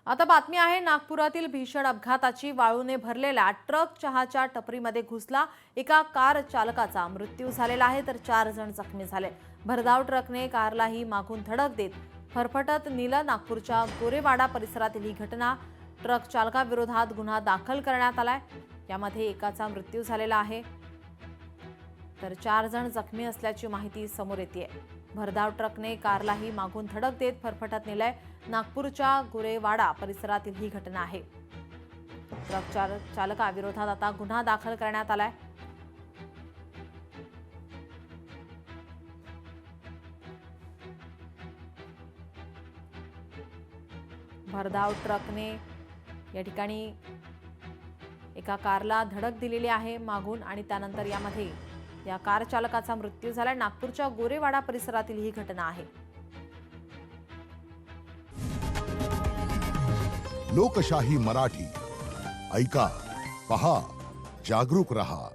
आता बातमी आहे नागपुरातील भीषण अपघाताची। वाळूने भरलेला ट्रक चहाच्या टपरीमध्ये घुसला। एका कार चालकाचा मृत्यू झालेला आहे तर 4 जण जखमी झाले। भरधाव ट्रकने कारलाही मागून धडक देत फरफटत नेलं। नागपूरच्या गोरेवाडा परिसरातील ही घटना। ट्रक चालकाविरोधात गुन्हा दाखल करण्यात आलाय। यामध्ये एकाचा मृत्यू झालेला आहे तर 4 जण जखमी असल्याची माहिती समोर येते। भरधाव ट्रकने कारलाही मागून धडक देत फरफटत नेलंय। नागपूरच्या गोरेवाडा परिसरातील ही घटना आहे। ट्रक चालकाविरोधात आता गुन्हा दाखल करण्यात आलाय। भरधाव ट्रकने या ठिकाणी एका कारला धडक दिलेली आहे मागून आणि त्यानंतर यामध्ये या कार चालकाचा मृत्यू झाला। नागपूरच्या गोरेवाडा परिसरातील ही घटना आहे। लोकशाही मराठी ऐका, पहा, जागरूक रहा।